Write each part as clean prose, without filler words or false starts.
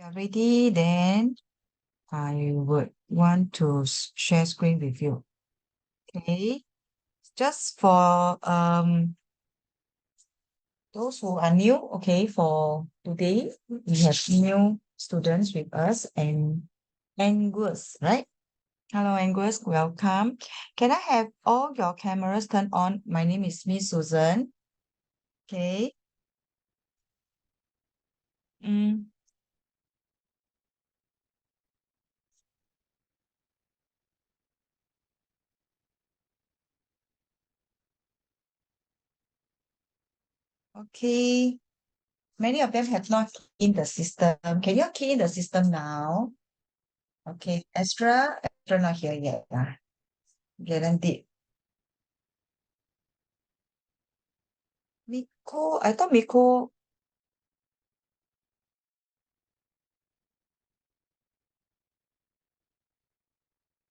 you are ready, then I would want to share screen with you. Okay, just for those who are new, okay, for today, we have new students with us and Angus, right? Hello, Angus, welcome. Can I have all your cameras turned on? My name is Miss Susan. Okay. Mm, okay. Many of them have not keyed in the system. Can you key in the system now? Okay, extra not here yet. Guaranteed. Miko, I thought Miko,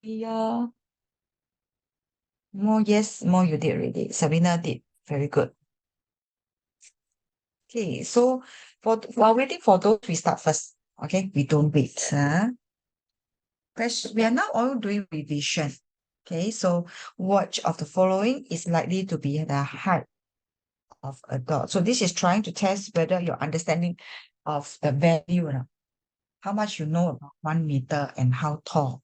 yeah, more, yes, more you did already. Sabrina did. Very good. Okay, so while waiting for those, we start first. Okay, we don't wait. We are now all doing revision. Okay, so which of the following is likely to be the height of a dog? So this is trying to test whether your understanding of the value, how much you know about 1 meter and how tall.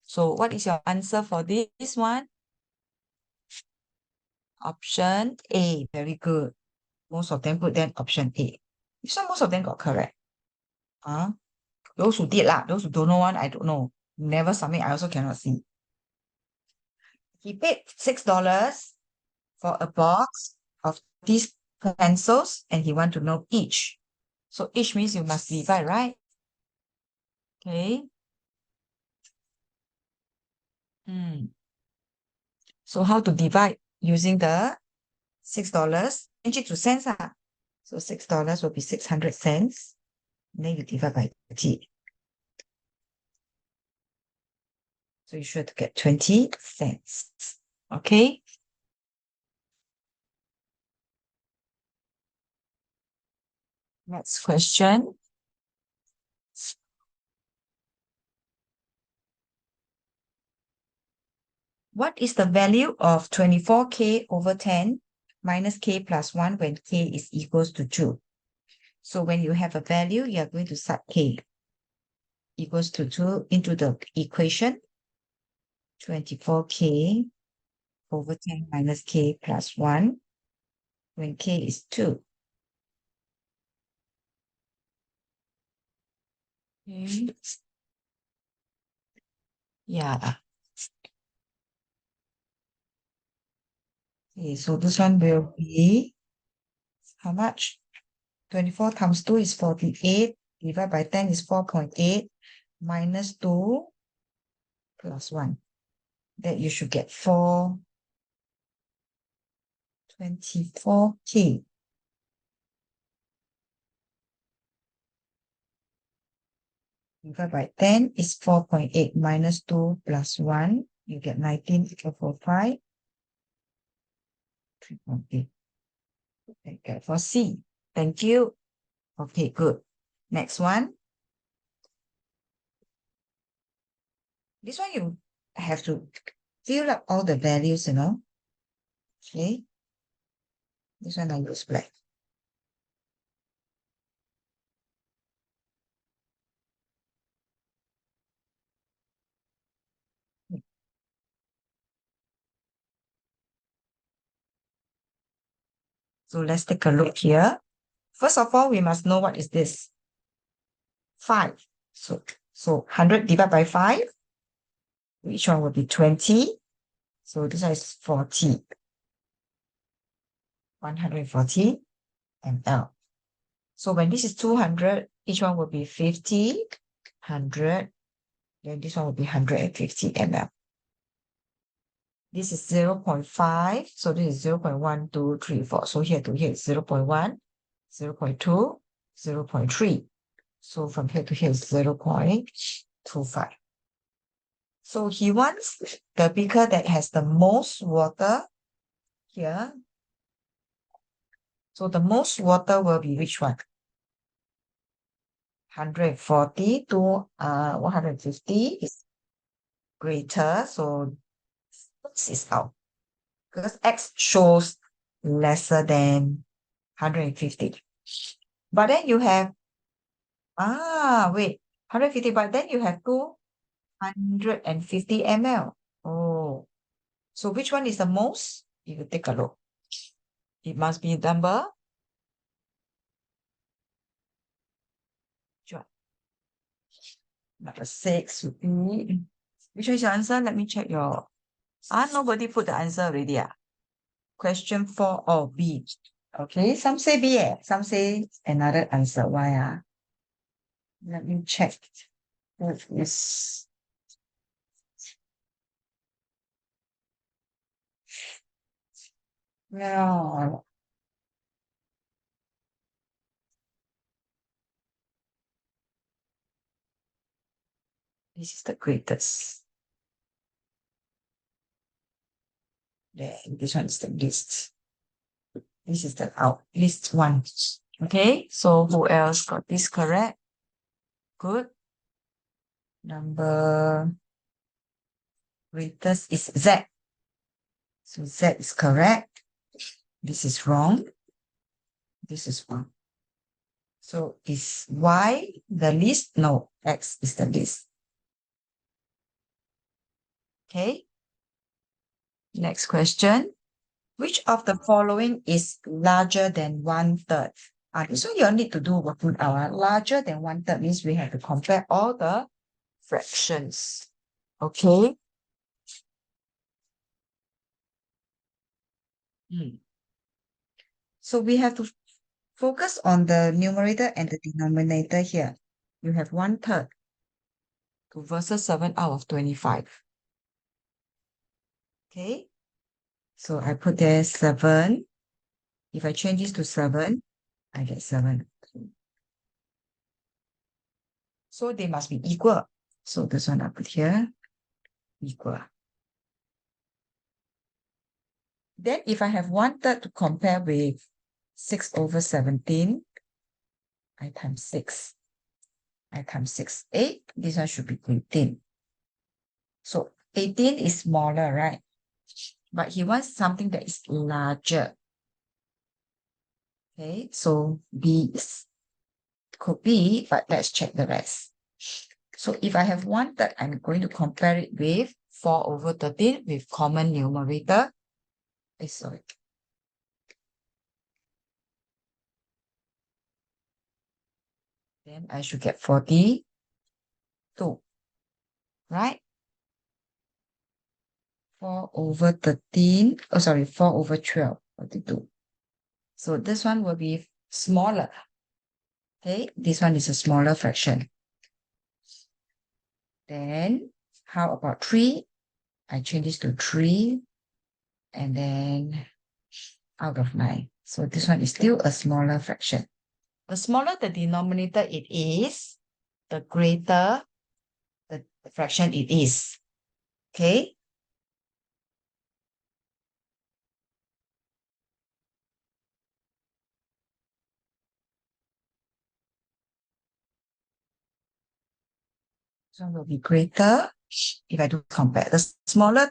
So what is your answer for this one? Option A, very good. Most of them put then option A. This one, most of them got correct. Those who did lah, those who don't know one, I don't know. Never submit, I also cannot see. He paid $6 for a box of these pencils and he want to know each. So each means you must divide, right? Okay. So how to divide using the $6? Change it to cents. So $6 will be 600 cents. And then you divide by 30. So you should get 20 cents. Okay. Next question. What is the value of 24k over 10 minus k plus 1 when k is equals to 2? So when you have a value, you are going to set k equals to 2 into the equation. 24k over 10 minus k plus 1 when k is 2. Okay. Yeah. Okay, so this one will be how much? 24 times 2 is 48. Divided by 10 is 4.8 minus 2 plus 1. That you should get 424k. Divided by 10 is 4.8 minus 2 plus 1. You get 19 equal 45. 3.8. Okay, for C. Thank you. Okay, good. Next one. This one you have to fill up all the values, Okay. This one I use black. So let's take a look here. First of all, we must know what is this. 5. So 100 divided by 5. Which one will be 20? So this one is 40. 140 ml. So when this is 200, each one will be 50, 100. Then this one will be 150 ml. This is 0.5. So this is 0.1, 2, 3, 4. So here to here is 0.1, 0.2, 0.3. So from here to here is 0.25. So he wants the beaker that has the most water here. So the most water will be which one? 140 to 150 is greater, so this is out. Because x shows lesser than 150. But then you have, wait, 150, but then you have 250 ml. Oh, so which one is the most? You will take a look. It must be number. Number 6 would be, which one is your answer? Let me check your, nobody put the answer already. Question 4 or B. Okay, some say B, some say another answer. Why? Let me check. What is no. This is the greatest. Then this one is the least. This is the least one. Okay, so who else got this correct? Good. Number greatest is Z. So Z is correct. This is wrong. This is wrong. So is Y the least? No, X is the least. Okay. Next question. Which of the following is larger than 1/3? So you need to do working out. Larger than 1/3 means we have to compare all the fractions. Okay. So we have to focus on the numerator and the denominator here. You have 1/3 versus 7 out of 25. Okay. So I put there 7. If I change this to 7, I get 7. So they must be equal. So this one I put here, equal. Then if I have 1/3 to compare with 6/17, I times 6. I times 6, 8. This one should be 18. So 18 is smaller, right? But he wants something that is larger. Okay, so B is, could be, but let's check the rest. So if I have 1/3, I'm going to compare it with 4/13 with common numerator. Sorry. Then I should get 42, right? 4/13, 4/12, 42. So this one will be smaller. Okay, this one is a smaller fraction. Then how about 3? I change this to 3 and then out of 9. So this one is still a smaller fraction. The smaller the denominator it is, the greater the fraction it is. Okay? So will be greater if I do compare. The smaller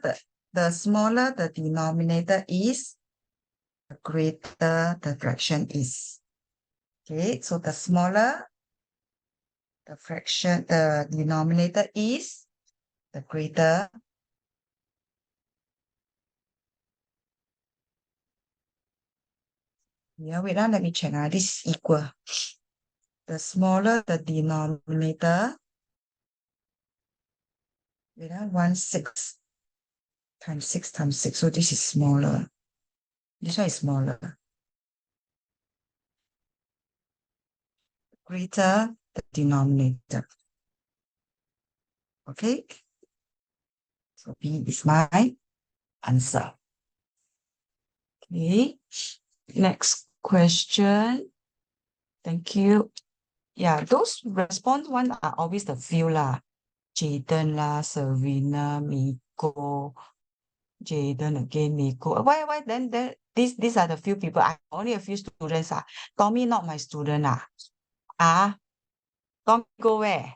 the denominator is, the greater the fraction is. Okay, so the smaller the fraction, the denominator is, the greater. Yeah, wait, let me check. This is equal. The smaller the denominator, 1/6 times 6 times 6. So this is smaller. This one is smaller. Greater the denominator. Okay. So B is my answer. Okay. Next question. Thank you. Yeah, those response one are always the few lah. Jaden lah, Serena, Miko, Jaden again, Miko. Why then these are the few people. I only a few students. Tommy not my student. Don't go where?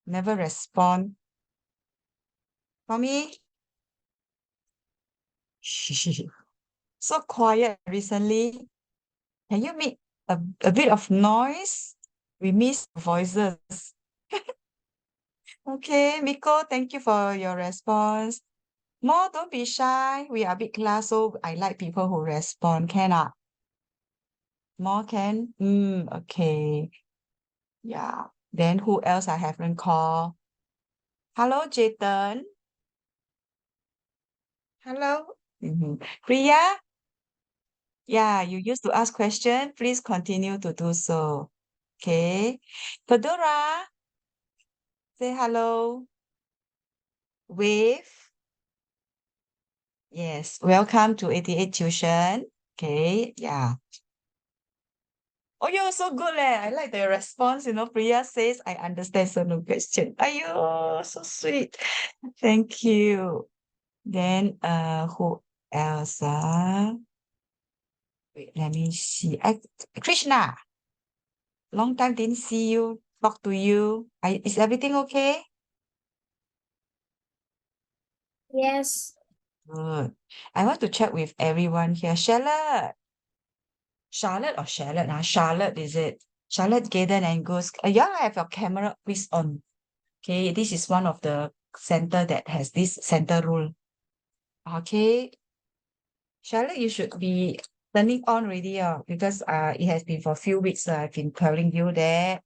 Never respond. Mommy? So quiet recently. Can you make a bit of noise? We miss voices. Okay, Miko, thank you for your response. More, don't be shy. We are big class, so I like people who respond. Cannot. More can? Okay. Yeah. Then who else I haven't called? Hello, Jayden. Hello. Priya? Yeah, you used to ask question. Please continue to do so. Okay. Fedora, say hello. Wave. Yes. Welcome to 88 Tuition. Okay. Yeah. Oh, you're so good, leh. I like the response. Priya says, I understand so no question. Ayo, so sweet. Thank you. Then, who else? Wait, let me see. Krishna, long time didn't see you, talk to you. Is everything okay? Yes. Good. I want to check with everyone here. Charlotte or Charlotte? Charlotte, is it? Charlotte, Gaden, and Goose. Yeah, I have your camera please on. Okay, this is one of the center that has this center rule. Okay, Charlotte, you should be turning on already, because it has been for a few weeks. I've been telling you that.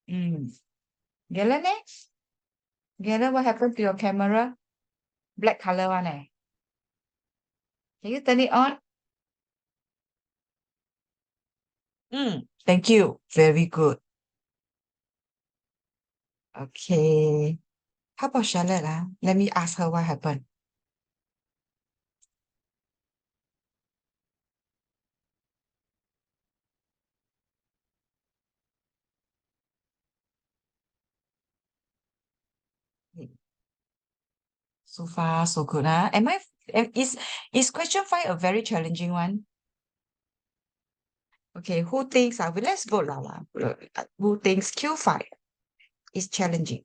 Galen, Galen, what happened to your camera? Black color one, eh? Can you turn it on? Thank you. Very good. Okay. How about Charlotte? Let me ask her what happened. So far, so good. Is question 5 a very challenging one? Okay, who thinks, let's vote lah. Who thinks Q5 is challenging?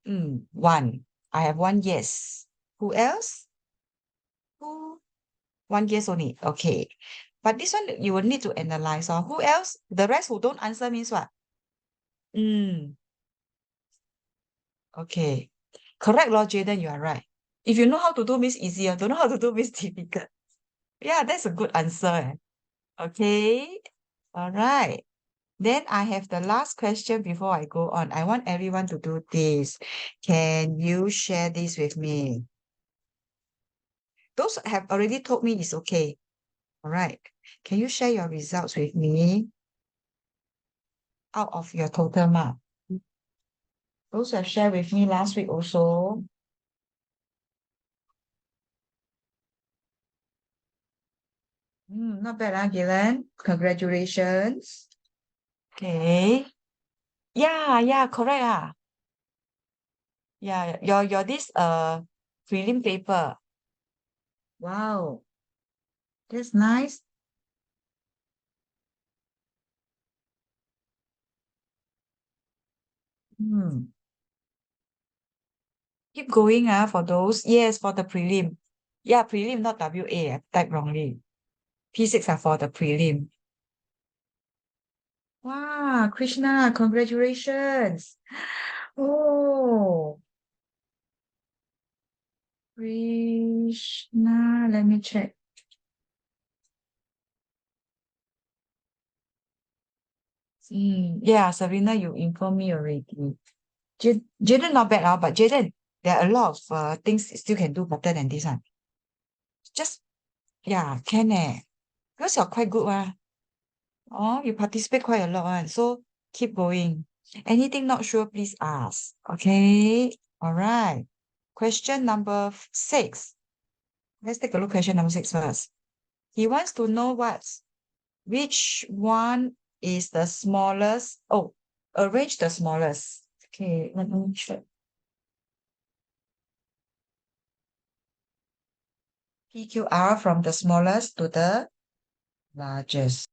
One. I have one yes. Who else? Who? One yes only. Okay. But this one you will need to analyze. Who else? The rest who don't answer means what? Okay. Correct, Lord Jaden, you are right. If you know how to do means easier. Don't know how to do means difficult. Yeah, that's a good answer. Okay. All right. Then I have the last question before I go on. I want everyone to do this. Can you share this with me? Those have already told me it's okay. All right. Can you share your results with me out of your total mark? Those who have shared with me last week also. Not bad, Gillian. Congratulations. Okay. Yeah, correct. Yeah, your this prelim paper. Wow, that's nice. Hmm. Keep going for those. Yes, for the prelim. Yeah, prelim, not WA. I typed wrongly. P6 are for the prelim. Wow, Krishna, congratulations. Oh, Krishna, let me check. Yeah, Serena, you informed me already. Jaden not bad, but Jaden, there are a lot of things still can do better than this one. Just, yeah, can because you're quite good, Oh, you participate quite a lot, so keep going. Anything not sure, please ask. Okay, all right. Question number 6. Let's take a look question number 6 first. He wants to know which one is the smallest. Oh, arrange the smallest. Okay, let me check. PQR from the smallest to the largest.